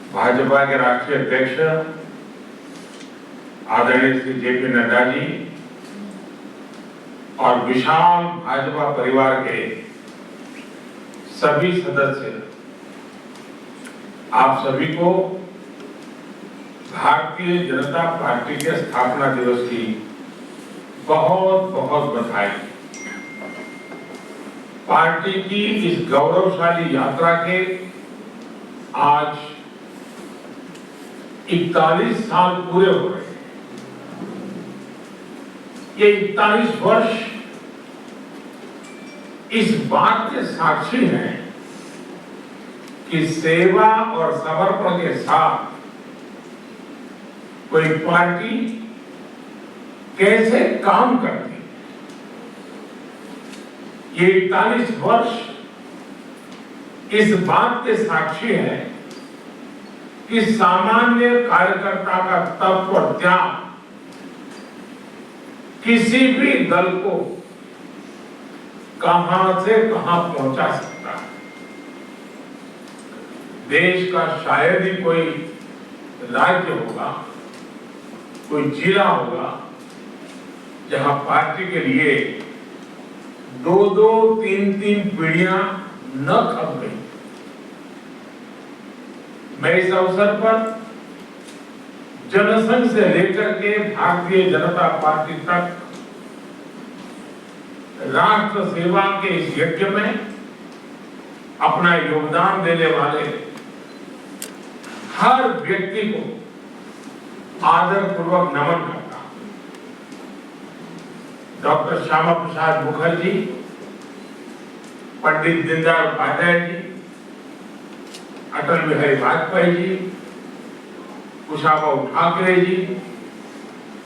भाजपा के राष्ट्रीय अध्यक्ष आदरणीय श्री जेपी नड्डा जी और विशाल भाजपा परिवार के सभी सदस्य, आप सभी को भारतीय जनता पार्टी के स्थापना दिवस की बहुत बहुत बधाई। पार्टी की इस गौरवशाली यात्रा के आज 41 साल पूरे हो रहे हैं। ये 41 वर्ष इस बात के साक्षी हैं कि सेवा और समर्पण के साथ कोई पार्टी कैसे काम करती है। ये 41 वर्ष इस बात के साक्षी है कि सामान्य कार्यकर्ता का तप और त्याग किसी भी दल को कहां से कहां पहुंचा सकता है। देश का शायद ही कोई राज्य होगा, कोई जिला होगा जहां पार्टी के लिए 2-2, 3-3 पीढ़ियां न खप गई। मैं इस अवसर पर जनसंघ से लेकर के भारतीय जनता पार्टी तक राष्ट्र सेवा के इस यज्ञ में अपना योगदान देने वाले हर व्यक्ति को आदरपूर्वक नमन करता हूं। डॉक्टर श्यामा प्रसाद मुखर्जी, पंडित दीनदयाल उपाध्याय जी, अटल बिहारी वाजपेयी जी, कुशाभाऊ ठाकरे जी,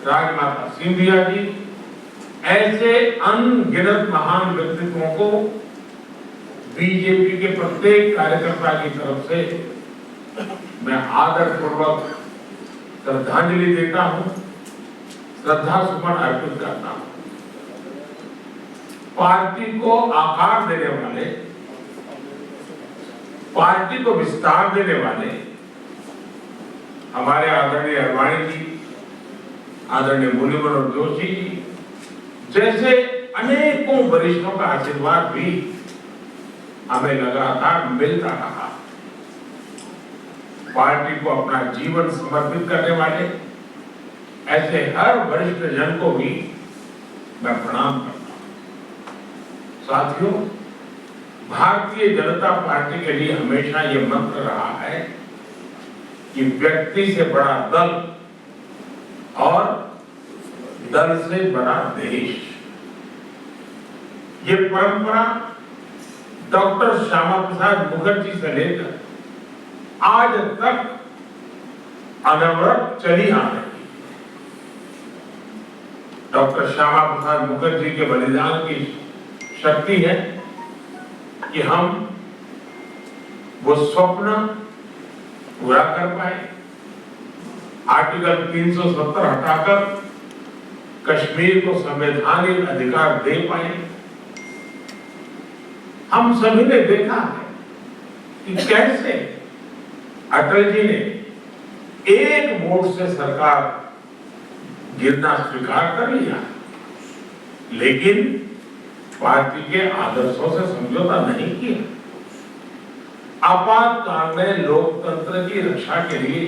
राजमाता सिंधिया जी, ऐसे अनगिनत महान व्यक्तित्वों को बीजेपी के प्रत्येक कार्यकर्ता की तरफ से मैं आदरपूर्वक श्रद्धांजलि देता हूं, श्रद्धा सुमन अर्पित करता हूं। पार्टी को आकार देने वाले, पार्टी को विस्तार देने वाले हमारे आदरणीय अडवाणी जी, आदरणीय मुरली मनोहर जोशी जी जैसे अनेकों वरिष्ठों का आशीर्वाद भी हमें लगातार मिलता रहा। पार्टी को अपना जीवन समर्पित करने वाले ऐसे हर वरिष्ठ जन को भी मैं प्रणाम करता हूं। साथियों, भारतीय जनता पार्टी के लिए हमेशा ये मंत्र रहा है कि व्यक्ति से बड़ा दल और दल से बड़ा देश। ये परंपरा डॉक्टर श्यामा प्रसाद मुखर्जी से लेकर आज तक अनवरत चली आ रही है। डॉक्टर श्यामा प्रसाद मुखर्जी के बलिदान की शक्ति है कि हम वो स्वप्न पूरा कर पाए। आर्टिकल 370 हटाकर कश्मीर को संवैधानिक अधिकार दे पाए। हम सभी ने देखा है कि कैसे अटल जी ने एक वोट से सरकार गिरना स्वीकार कर लिया, लेकिन पार्टी के आदर्शों से समझौता नहीं किया। आपातकाल में लोकतंत्र की रक्षा के लिए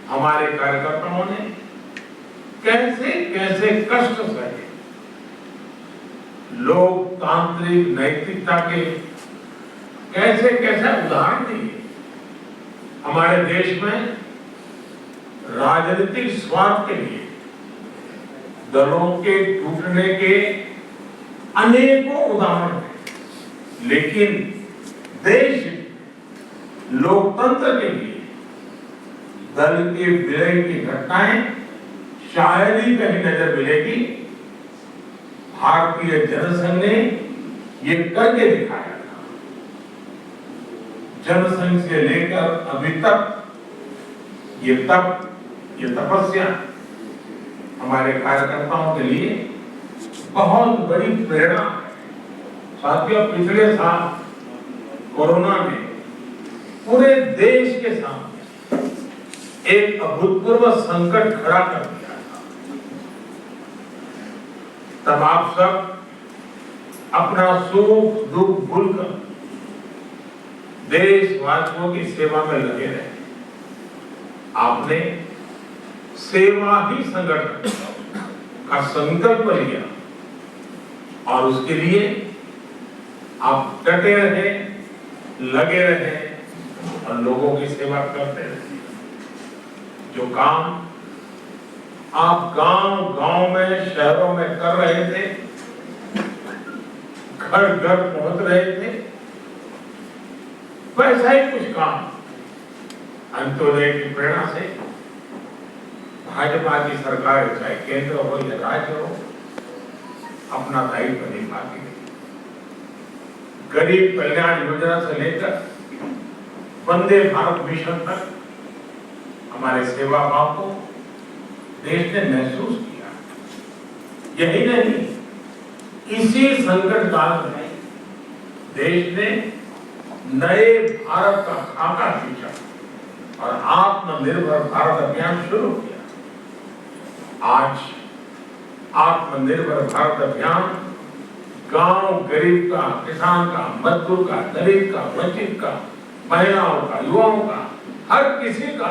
हमारे कार्यकर्ताओं ने कैसे कैसे कष्ट सहे, लोकतांत्रिक नैतिकता के कैसे कैसे उदाहरण दिए। हमारे देश में राजनीतिक स्वार्थ के लिए दलों के टूटने के अनेकों उदाहरण हैं, लेकिन देश लोकतंत्र के लिए दल के विलय की घटनाएं शायद ही कहीं नजर मिलेगी। भारतीय जनसंघ ने ये करके दिखाया था। जनसंघ से लेकर अभी तक ये तपस्या हमारे कार्यकर्ताओं के लिए बहुत बड़ी प्रेरणा है। साथियों, पिछले साल कोरोना में पूरे देश के सामने एक अभूतपूर्व संकट खड़ा कर दिया था, तब आप सब अपना सुख दुख भूलकर देशवासियों की सेवा में लगे रहे। आपने सेवा ही संगठन का संकल्प लिया और उसके लिए आप डटे रहे, लगे रहे और लोगों की सेवा करते रहे। जो काम आप गांव-गांव में, शहरों में कर रहे थे, घर-घर पहुंच रहे थे, वैसा ही कुछ काम अंत्योदय की प्रेरणा से भाजपा की सरकार, चाहे केंद्र हो या राज्य हो, अपना दायित्व निभाती है। गरीब कल्याण योजना से लेकर वंदे भारत मिशन तक हमारे सेवा भाव को देश ने महसूस किया। यही नहीं, इसी संकट काल में देश ने नए भारत का खाका खींचा और आत्मनिर्भर भारत अभियान शुरू किया। आज आत्मनिर्भर भारत अभियान गांव, गरीब का, किसान का, मजदूर का, दलित का, वंचित का, महिलाओं का, युवाओं का, हर किसी का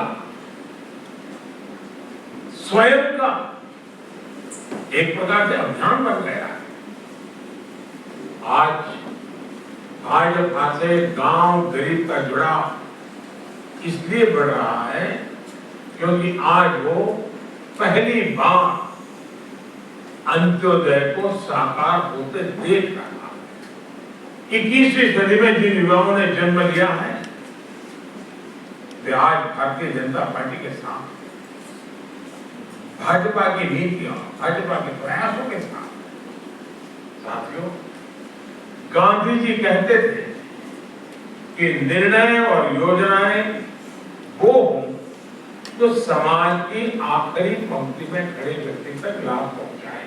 स्वयं का एक प्रकार से अभियान बन गया है। आज भाजपा से गांव, गरीब का जुड़ाव इसलिए बढ़ रहा है क्योंकि आज वो पहली बार अंत्योदय को साकार होते देख रहा है। 21वीं सदी में जिन युवाओं ने जन्म लिया है, वे आज भारतीय जनता पार्टी के साथ, भाजपा की नीतियों, भाजपा के प्रयासों के साथ। साथियों, गांधी जी कहते थे कि निर्णय और योजनाएं वो हों जो समाज की आखिरी पंक्ति में खड़े व्यक्ति तक लाभ पहुंचाए।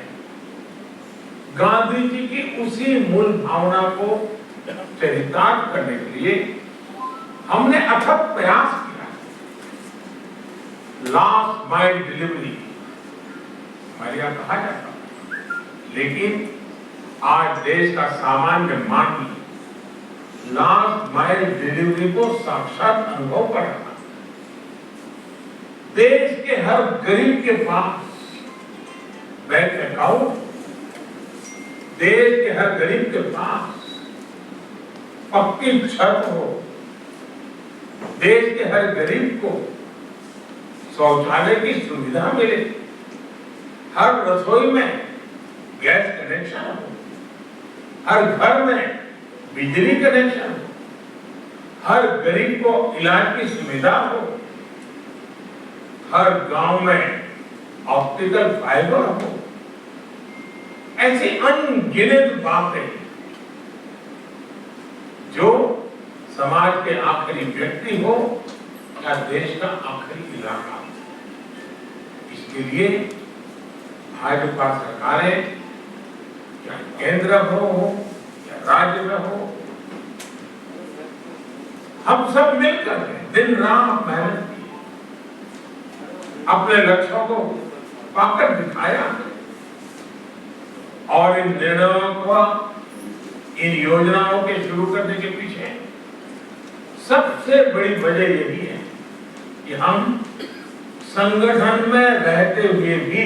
गांधी जी की उसी मूल भावना को चरितार्थ करने के लिए हमने अथक प्रयास किया। लास्ट माइल डिलीवरी हमारे यहाँ कहा जाता है, लेकिन आज देश का सामान्य मानवी लास्ट माइल डिलीवरी को साक्षात अनुभव कर रहा है। देश के हर गरीब के पास बैंक अकाउंट, देश के हर गरीब के पास पक्की छत हो, देश के हर गरीब को शौचालय की सुविधा मिले, हर रसोई में गैस कनेक्शन हो, हर घर में बिजली कनेक्शन हो, हर गरीब को इलाज की सुविधा हो, हर गांव में ऑप्टिकल फाइबर हो। ऐसी अनगिनत बातें जो समाज के आखिरी व्यक्ति हो या देश का आखिरी इलाका, इसके लिए भाजपा सरकारें या केंद्र हो या राज्य में हो, हम सब मिलकर दिन रात मेहनत की, अपने लक्ष्यों को पाकर दिखाया। और इन निर्णयों को, इन योजनाओं के शुरू करने के पीछे सबसे बड़ी वजह यही है कि हम संगठन में रहते हुए भी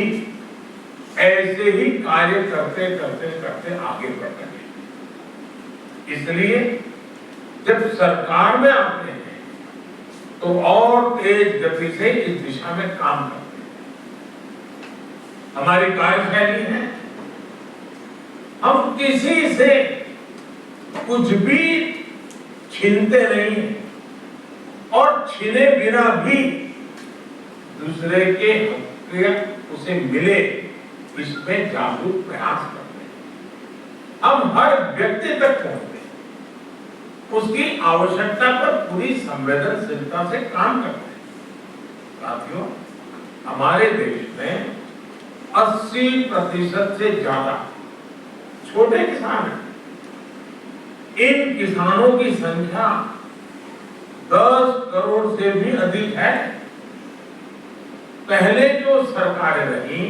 ऐसे ही कार्य करते करते करते आगे बढ़ रहे हैं। इसलिए जब सरकार में आते हैं तो और तेज गति से इस दिशा में काम करते हैं। हमारी कार्यशैली है, हम किसी से कुछ भी छीनते नहीं हैं और छीने बिना भी दूसरे के हक उसे मिले, इसमें जागरूक प्रयास करते हैं। हम हर व्यक्ति तक पहुंचते हैं, उसकी आवश्यकता पर पूरी संवेदनशीलता से काम करते हैं। साथियों, हमारे देश में 80% से ज्यादा छोटे किसान हैं। इन किसानों की संख्या 10 करोड़ से भी अधिक है। पहले जो सरकारें रही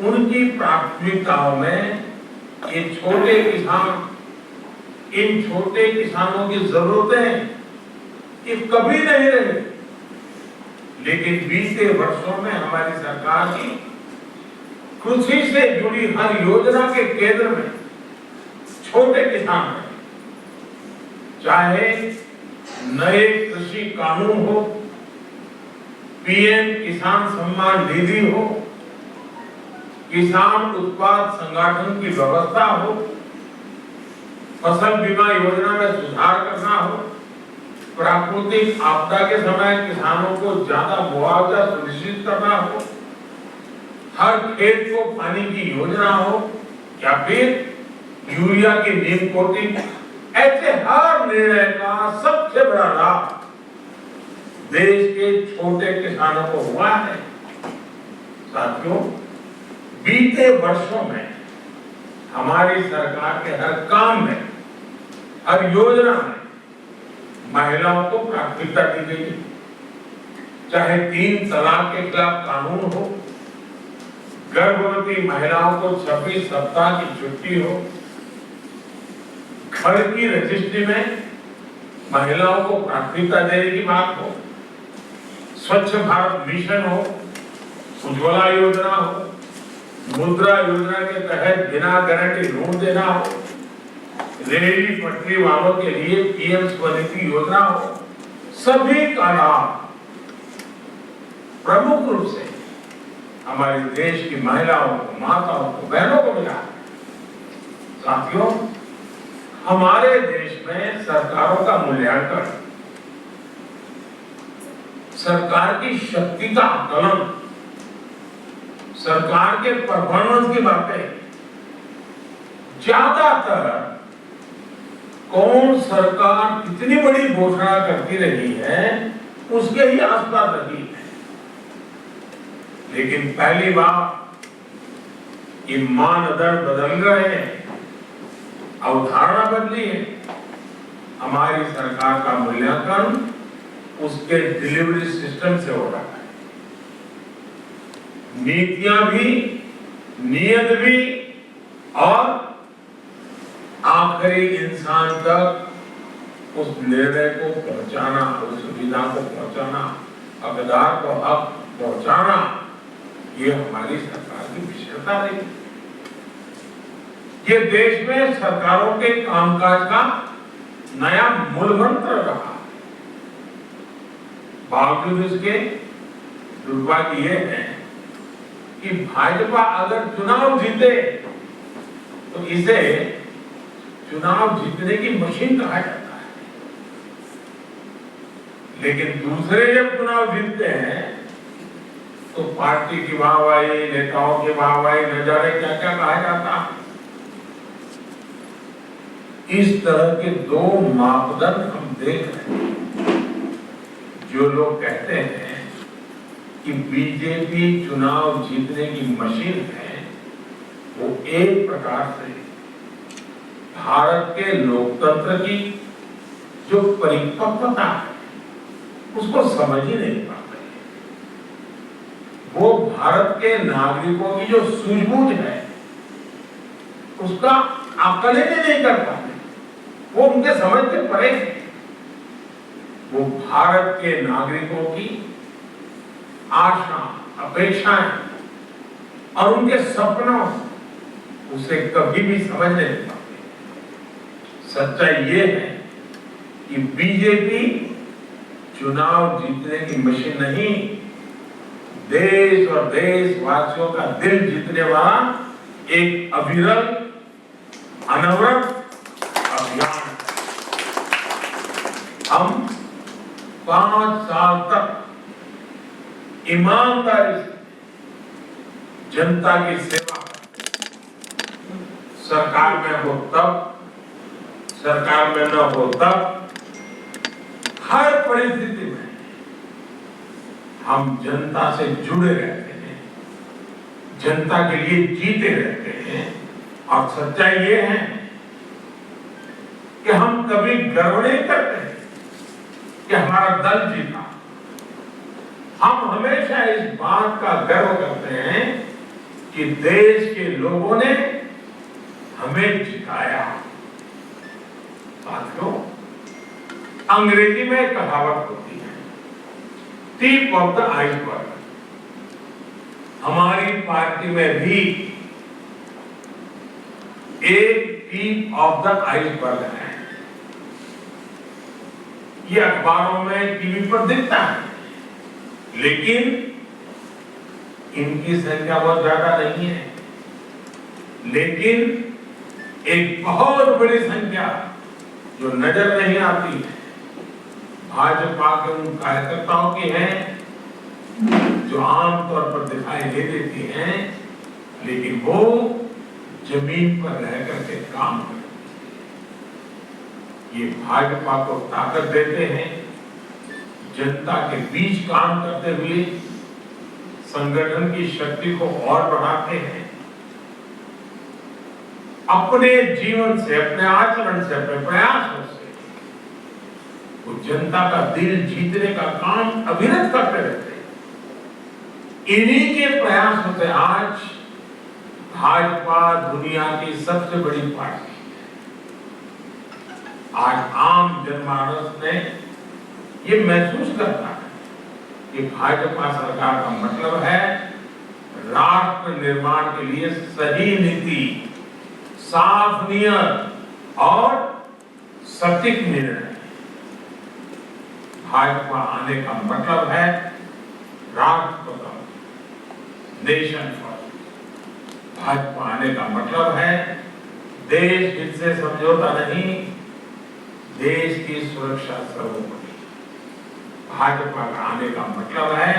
उनकी प्राथमिकताओं में ये छोटे किसान, इन छोटे किसानों की जरूरतें ये कभी नहीं रही। लेकिन बीते वर्षों में हमारी सरकार की कृषि से जुड़ी हर योजना के केंद्र में छोटे किसान हैं। चाहे नए कृषि कानून हो, पीएम किसान सम्मान निधि हो, किसान उत्पाद संगठन की व्यवस्था हो, फसल बीमा योजना में सुधार करना हो, प्राकृतिक आपदा के समय किसानों को ज्यादा मुआवजा सुनिश्चित करना हो, हर खेत को पानी की योजना हो, या फिर यूरिया की नीम कोटिंग, ऐसे हर निर्णय का सबसे बड़ा लाभ देश के छोटे किसानों को हुआ है। साथियों, बीते वर्षों में हमारी सरकार के हर काम में, हर योजना में महिलाओं को प्राथमिकता दी गई है। चाहे 3 तलाक के खिलाफ कानून हो, गर्भवती महिलाओं को 26 सप्ताह की छुट्टी हो, घर की रजिस्ट्री में महिलाओं को प्राथमिकता देने की बात हो, स्वच्छ भारत मिशन हो, उज्ज्वला योजना हो, मुद्रा योजना के तहत बिना गारंटी लोन देना हो, रेहड़ी पटरी वालों के लिए पीएम स्वनिधि योजना हो, सभी का लाभ प्रमुख रूप से हमारे देश की महिलाओं को, माताओं को, बहनों को मिला है। साथियों, हमारे देश में सरकारों का मूल्यांकन, सरकार की शक्ति का आकलन, सरकार के परफॉर्मेंस की बातें ज्यादातर कौन सरकार कितनी बड़ी घोषणा करती रही है उसके ही आसपास रही है। लेकिन पहली बार ये मानदंड बदल रहे हैं, अवधारणा बदली है। हमारी सरकार का मूल्यांकन उसके डिलीवरी सिस्टम से हो रहा है। नीतियां भी, नियत भी, और आखिरी इंसान तक उस निर्णय को पहुंचाना, उस सुविधा को पहुंचाना, हकदार को हक पहुंचाना, ये हमारी सरकार की विशेषता रही। ये देश में सरकारों के कामकाज का नया मूलमंत्र रहा। बावजूद इसके दुर्भाग्य ये है कि भाजपा अगर चुनाव जीते तो इसे चुनाव जीतने की मशीन कहा जाता है, लेकिन दूसरे जब चुनाव जीतते हैं तो पार्टी की वाहवाही, नेताओं की वाहवाही, न जाने क्या क्या कहा जाता है। इस तरह के 2 मापदंड हम देख रहे हैं। जो लोग कहते हैं कि बीजेपी चुनाव जीतने की मशीन है, वो एक प्रकार से भारत के लोकतंत्र की जो परिपक्वता है उसको समझ ही नहीं पाते। वो भारत के नागरिकों की जो सूझबूझ है उसका आकलन ही नहीं कर पाते। वो उनके समझ से परे है। वो भारत के नागरिकों की आशा, अपेक्षाएं और उनके सपनों उसे कभी भी समझ नहीं पाते। सच्चाई ये है कि बीजेपी चुनाव जीतने की मशीन नहीं, देश और देशवासियों का दिल जीतने वाला एक अविरल, अनवरत अभियान। हम 5 साल तक ईमानदारी से जनता की सेवा, सरकार में हो तब, सरकार में न हो तब, हर परिस्थिति में हम जनता से जुड़े रहते हैं, जनता के लिए जीते रहते हैं। और सच्चाई ये है कि हम कभी गर्व नहीं करते हमारा दल जीता। हम हमेशा इस बात का गर्व करते हैं कि देश के लोगों ने हमें जिताया। साथियों, अंग्रेजी में एक कहावत होती है, टिप ऑफ द आइसबर्ग। हमारी पार्टी में भी एक टिप ऑफ द आइसबर्ग है। ये अखबारों में, टीवी पर दिखता है, लेकिन इनकी संख्या बहुत ज्यादा नहीं है। लेकिन एक बहुत बड़ी संख्या जो नजर नहीं आती है, भाजपा के उन कार्यकर्ताओं की है जो आमतौर पर दिखाई दे देती हैं, लेकिन वो जमीन पर रह करके काम करते हैं। ये भाजपा को ताकत देते हैं, जनता के बीच काम करते हुए संगठन की शक्ति को और बढ़ाते हैं। अपने जीवन से, अपने आचरण से, अपने प्रयासों से वो जनता का दिल जीतने का काम अविरत करते रहते हैं। इन्हीं के प्रयासों से आज भाजपा दुनिया की सबसे बड़ी पार्टी है। आज आम जनमानस में ये महसूस करता है कि भाजपा सरकार का मतलब है राष्ट्र निर्माण के लिए सही नीति, साफ नियत और सटीक निर्णय। भाजपा आने का मतलब है राष्ट्र प्रथम, नेशन फर्स्ट। भाजपा आने का मतलब है देश हित से समझौता नहीं, देश की सुरक्षा सर्वोपरि। भाजपा का आने का मतलब है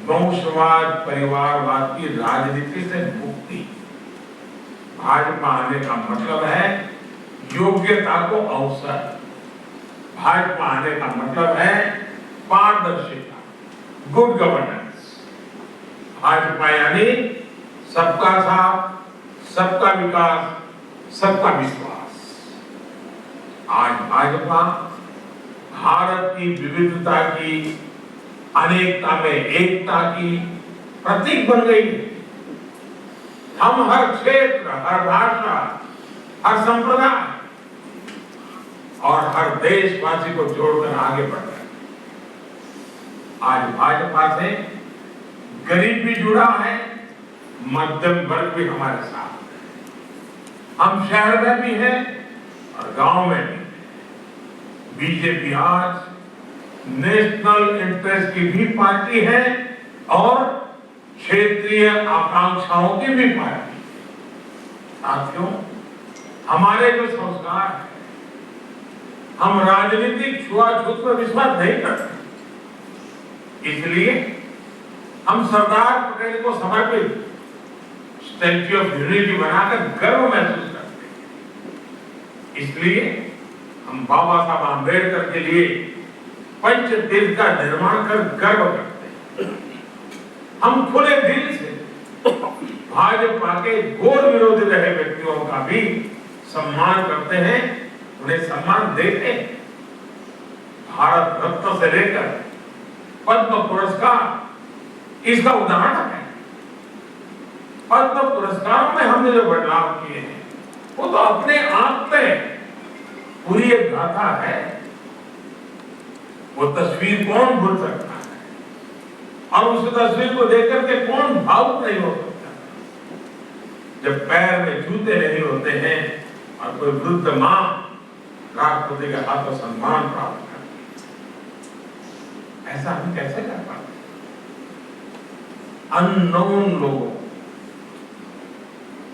वंशवाद, परिवारवाद की राजनीति से मुक्ति। भाजपा आने का मतलब है योग्यता को अवसर। भाजपा आने का मतलब है पारदर्शिता, गुड गवर्नेंस। भाजपा यानी सबका साथ, सबका विकास, सबका विश्वास। आज भाजपा भारत की विविधता की, अनेकता में एकता की प्रतीक बन गई है। हम हर क्षेत्र, हर भाषा, हर संप्रदाय और हर देशवासी को जोड़कर आगे बढ़ रहे हैं। आज भाजपा से गरीब भी जुड़ा है, मध्यम वर्ग भी हमारे साथ है। हम शहर में भी हैं और गांव में भी। बीजेपी आज नेशनल इंटरेस्ट की भी पार्टी है और क्षेत्रीय आकांक्षाओं की भी पार्टी। साथियों, हमारे जो संस्कार है, हम राजनीतिक छुआछूत पर विश्वास नहीं करते। इसलिए हम सरदार पटेल को समर्पित स्टैच्यू ऑफ यूनिटी बनाकर गर्व महसूस करते हैं। इसलिए हम बाबा साहब आंबेडकर के लिए पंचतीर्थ का निर्माण कर गर्व करते हैं। हम खुले दिल से भाजपा के घोर विरोधी रहे व्यक्तियों का भी सम्मान करते हैं, उन्हें सम्मान देते हैं। भारत रत्न से लेकर पद्म पुरस्कार इसका उदाहरण है। पद्म पुरस्कारों में हमने जो बदलाव किए हैं वो तो अपने आप में पूरी एक गाथा है। वो तस्वीर कौन भूल सकता है, और उस तस्वीर को देखकर के कौन भावुक नहीं हो सकता। जब पैर में जूते नहीं होते हैं और कोई वृद्ध मां राष्ट्रपति के हाथों सम्मान प्राप्त करती है, ऐसा हम कैसे कर पाते? अननोन लोगों,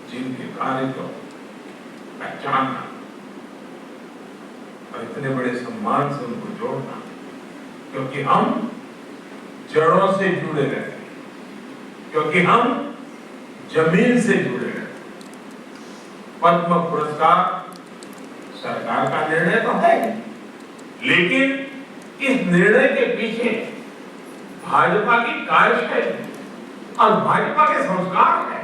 जिनके कार्य को पहचानना और इतने बड़े सम्मान से उनको जोड़ना, क्योंकि हम जड़ों से जुड़े रहते हैं, क्योंकि हम जमीन से जुड़े रहते हैं। पद्म पुरस्कार सरकार का निर्णय तो है, लेकिन इस निर्णय के पीछे भाजपा की कार्यशैली और भाजपा के संस्कार है।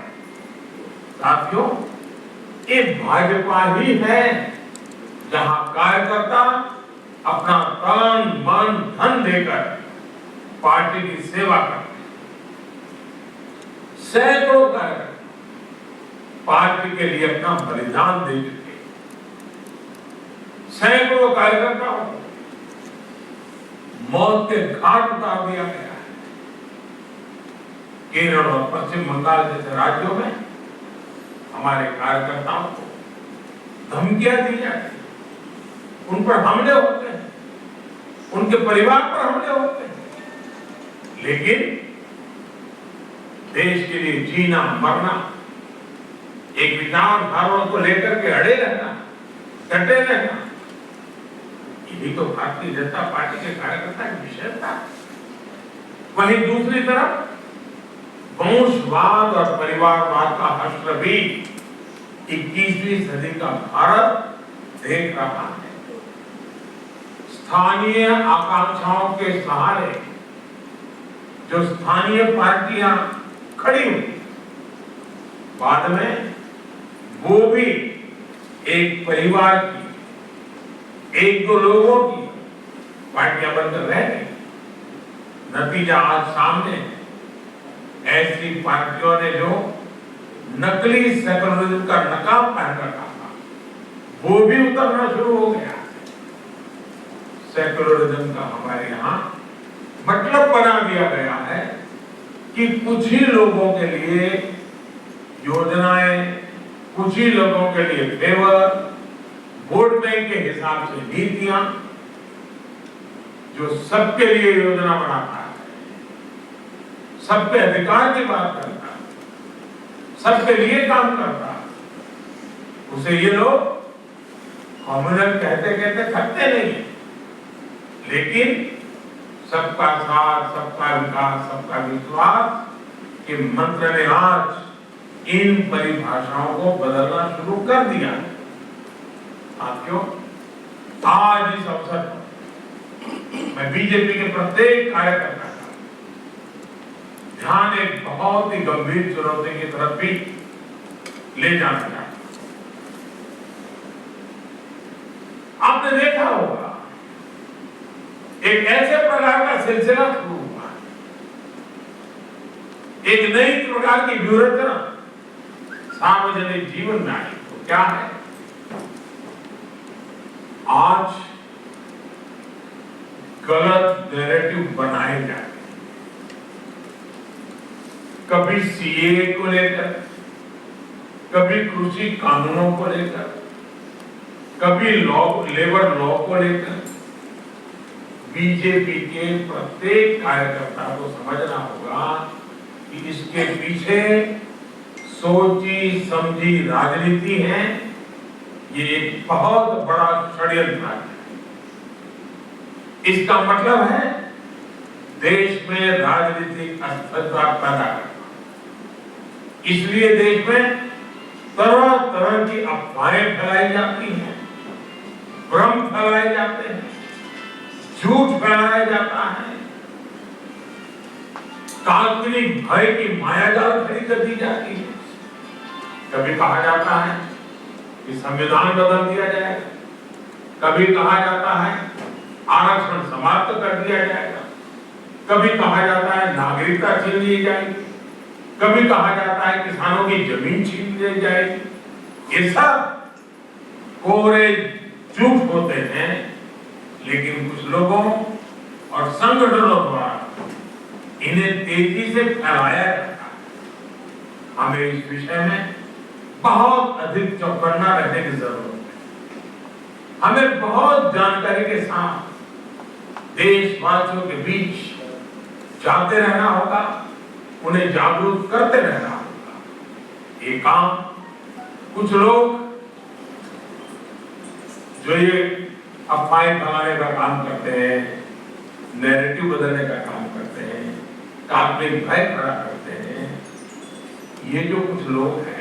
साथियों, ये भाजपा ही है जहां कार्यकर्ता अपना तन मन धन देकर पार्टी की सेवा करते हैं। सैकड़ों कार्यकर्ता पार्टी के लिए अपना बलिदान दे चुके हैं। सैकड़ों कार्यकर्ताओं को मौत के घाट उतार दिया गया है। केरल और पश्चिम बंगाल जैसे राज्यों में हमारे कार्यकर्ताओं को धमकियां दी जाती हैं, उन पर हमले होते हैं, उनके परिवार पर हमले होते हैं, लेकिन देश के लिए जीना मरना, एक विचारधारा को लेकर के अड़े रहना, डटे रहना, यही तो भारतीय जनता पार्टी के कार्यकर्ता की विशेषता है। वहीं दूसरी तरफ वंशवाद और परिवारवाद का हश्र भी 21वीं सदी का भारत देख रहा है। स्थानीय आकांक्षाओं के सहारे जो स्थानीय पार्टियां खड़ी हुई, बाद में वो भी एक परिवार की, एक दो लोगों की पार्टियां बनकर रह गई। नतीजा आज सामने है। ऐसी पार्टियों ने जो नकली सेकुलरिज्म का नकाब पहन रखा था, वो भी उतरना शुरू हो गया। सेकुलरिज्म का हमारे यहाँ मतलब बना दिया गया है कि कुछ ही लोगों के लिए योजनाएं, कुछ ही लोगों के लिए फेवर, वोट बैंक के हिसाब से नीतियां, जो सबके लिए योजना बनाता है, सबके अधिकार की बात करता है, सबके लिए काम करता है, उसे ये लोग कम्युनल कहते कहते थकते नहीं है। लेकिन सबका साथ, सबका विकास, सबका विश्वास के मंत्र ने आज इन परिभाषाओं को बदलना शुरू कर दिया है। साथियों, आज इस अवसर पर मैं बीजेपी के प्रत्येक कार्यकर्ता का ध्यान एक बहुत ही गंभीर चुनौती की तरफ भी ले जाना चाहता हूं। आपने देखा होगा एक ऐसे प्रकार का सिलसिला शुरू हुआ है, एक नई प्रकार की व्यूहरचना सार्वजनिक जीवन में आई। तो क्या है? आज गलत नैरेटिव बनाए जाए, कभी सीए को लेकर, कभी कृषि कानूनों को लेकर, कभी लेबर लॉ को लेकर। बीजेपी के प्रत्येक कार्यकर्ता को समझना होगा कि इसके पीछे सोची समझी राजनीति है। ये एक बहुत बड़ा षड्यंत्र है। इसका मतलब है देश में राजनीतिक अस्थिरता पैदा करना। इसलिए देश में तरह तरह की अफवाहें फैलाई जाती हैं, भ्रम फैलाए जाते हैं, झूठ फैलाया जाता है, काल्पनिक भय की मायाजाल खड़ी कर दी जाती है। कभी कहा जाता है कि संविधान बदल दिया जाएगा, कभी कहा जाता है आरक्षण समाप्त कर दिया जाएगा, कभी कहा जाता है नागरिकता छीन ली जाएगी, कभी कहा जाता है किसानों की जमीन छीन ली जाएगी। ये सब कोरे झूठ होते हैं, लेकिन कुछ लोगों और संगठनों द्वारा इन्हें तेजी से फैलाया जाता है। हमें इस विषय में बहुत अधिक चौकन्ना रहने की जरूरत है। हमें बहुत जानकारी के साथ देशवासियों के बीच जाते रहना होगा, उन्हें जागरूक करते रहना होगा। ये काम कुछ लोग जो ये अफवाहें फैलाने का काम करते हैं, नैरेटिव बदलने का काम करते हैं, काल्पनिक भय खड़ा करते हैं, ये जो कुछ लोग हैं,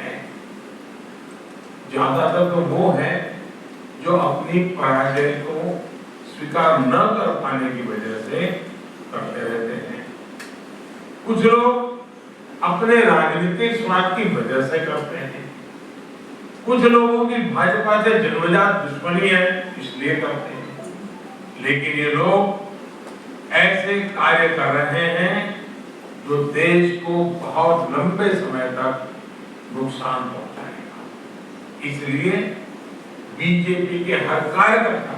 ज्यादातर तो वो हैं जो अपनी पराजय को स्वीकार न कर पाने की वजह से करते रहते हैं। कुछ लोग अपने राजनीतिक स्वार्थ की वजह से करते हैं। कुछ लोगों की भाजपा से जन्मजात दुश्मनी है, इसलिए करते हैं। लेकिन ये लोग ऐसे कार्य कर रहे हैं जो देश को बहुत लंबे समय तक नुकसान पहुंचाएगा। इसलिए बीजेपी के हर कार्यकर्ता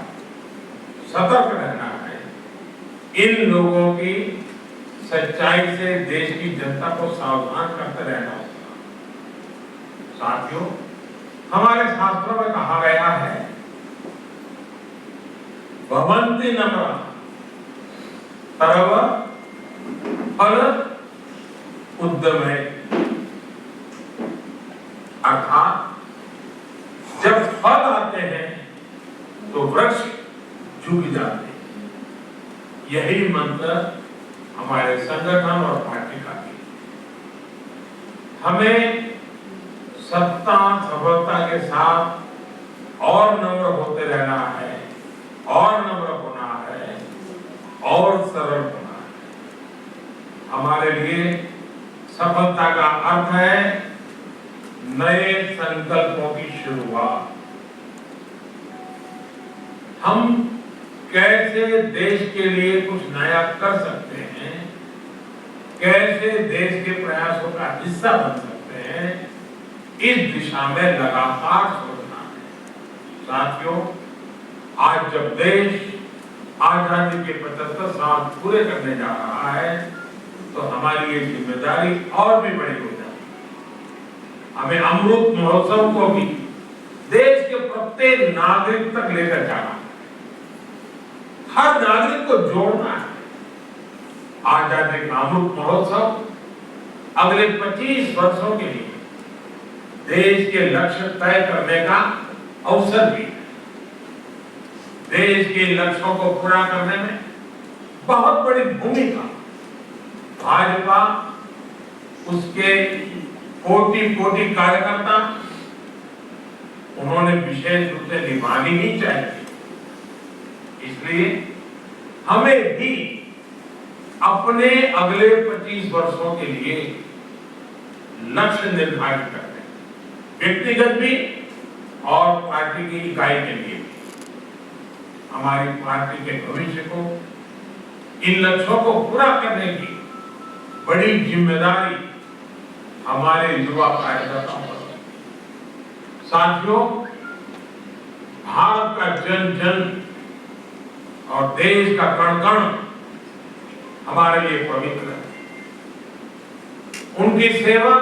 सतर्क रहना है। इन लोगों की सच्चाई से देश की जनता को सावधान करते रहना होगा। साथियों, हमारे शास्त्रों में कहा गया है, भवन्ति नम्रा तरव फल उद्यमे, अर्थात जब फल आते हैं तो वृक्ष झुक जाते हैं। यही मंत्र हमारे संगठन और पार्टी का भी। हमें सत्ता सफलता के साथ और नम्र होते रहना है, और नम्र होना है, और सरल होना है। हमारे लिए सफलता का अर्थ है नए संकल्पों की शुरुआत। हम कैसे देश के लिए कुछ नया कर सकते हैं, कैसे देश के प्रयासों का हिस्सा बन सकते हैं, इस दिशा में लगातार सोचना है। साथियों, आज जब देश आजादी के 75 साल पूरे करने जा रहा है तो हमारी ये जिम्मेदारी और भी बड़ी हो जाती है। हमें अमृत महोत्सव को भी देश के प्रत्येक नागरिक तक लेकर जाना है, हर नागरिक को जोड़ना है। आजादी का अमृत महोत्सव अगले 25 वर्षों के लिए देश के लक्ष्य तय करने का अवसर भी है। देश के लक्ष्यों को पूरा करने में बहुत बड़ी भूमिका भाजपा, उसके कोटि कार्यकर्ता, उन्होंने विशेष रूप से निभानी ही चाहिए। इसलिए हमें भी अपने अगले 25 वर्षों के लिए लक्ष्य निर्धारित करने, व्यक्तिगत भी और पार्टी की इकाई के लिए भी। हमारी पार्टी के भविष्य को, इन लक्ष्यों को पूरा करने की बड़ी जिम्मेदारी हमारे युवा कार्यकर्ताओं पर है। साथियों, भारत का जन जन और देश का कण कण हमारे लिए पवित्र है। उनकी सेवा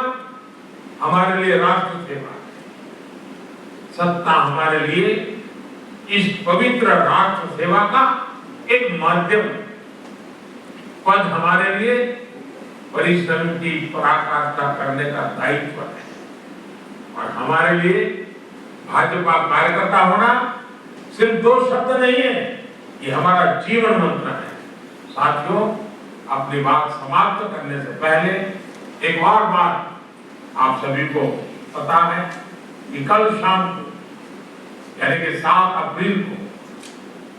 हमारे लिए राष्ट्र सेवा है। सत्ता हमारे लिए इस पवित्र राष्ट्र सेवा का एक माध्यम है। पद हमारे लिए परिश्रम की पराकाष्ठा करने का दायित्व है। और हमारे लिए भाजपा कार्यकर्ता होना सिर्फ 2 शब्द नहीं है, ये हमारा जीवन मंत्र है। साथियों, अपनी बात समाप्त करने से पहले एक और बात आप सभी को पता है कि कल शाम को, यानी कि 7 अप्रैल को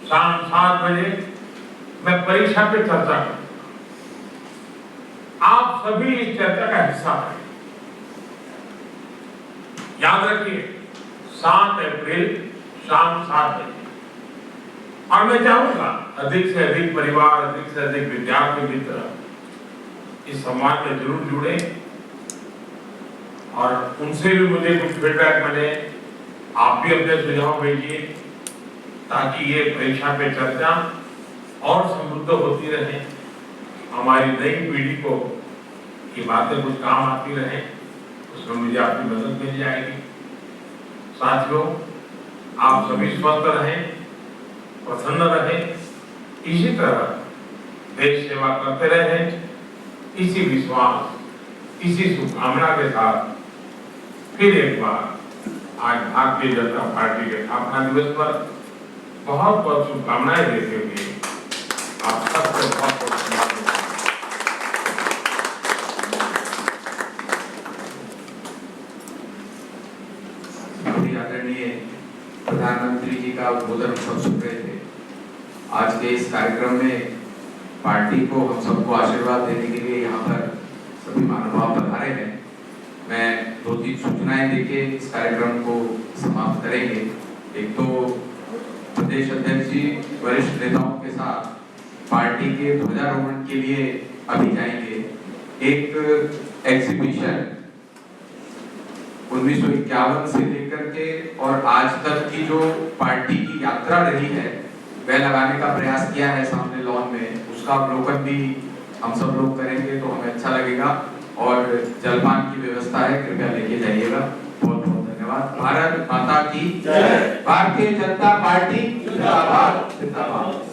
शाम 7 बजे मैं परीक्षा पे चर्चा करूंगा। आप सभी इस चर्चा का हिस्सा बने। याद रखिए, 7 अप्रैल शाम 7 बजे। और मैं चाहूंगा अधिक से अधिक परिवार, अधिक से अधिक विद्यार्थी मित्र इस संवाद में जरूर जुड़े और उनसे भी मुझे कुछ फीडबैक मिले। आप भी अपने सुझाव भेजिए ताकि ये परीक्षा पे चर्चा और समृद्ध होती रहे, हमारी नई पीढ़ी को ये बातें कुछ काम आती रहे, उसमें मुझे आपकी मदद मिल जाएगी। साथियों, आप सभी स्वस्थ रहें, प्रसन्न रहें, इसी तरह देश सेवा करते रहें। इसी विश्वास, इसी शुभकामना के साथ फिर एक बार आज भारतीय जनता पार्टी के स्थापना दिवस पर बहुत बहुत शुभकामनाएं देते हुए आप सबको बहुत बहुत आदरणीय प्रधानमंत्री जी का उद्बोधन सब सुन रहे थे। आज के इस कार्यक्रम में पार्टी को, हम सबको आशीर्वाद देने के लिए यहाँ पर सभी महानुभाव पधारे हैं। मैं 2-3 सूचनाएं देके इस कार्यक्रम को समाप्त करेंगे। एक तो प्रदेश अध्यक्ष जी वरिष्ठ नेताओं के साथ पार्टी के ध्वजारोहण के लिए अभी जाएंगे। एक एग्जीबिशन 1951 से लेकर के और आज तक की जो पार्टी की यात्रा रही है वह लगाने का प्रयास किया है सामने लॉन में, उसका अवलोकन भी हम सब लोग करेंगे तो हमें अच्छा लगेगा। और जलपान की व्यवस्था है, कृपया लेके जाइएगा। बहुत बहुत धन्यवाद। भारत माता की जय। भारतीय जनता पार्टी जिंदाबाद जिंदाबाद।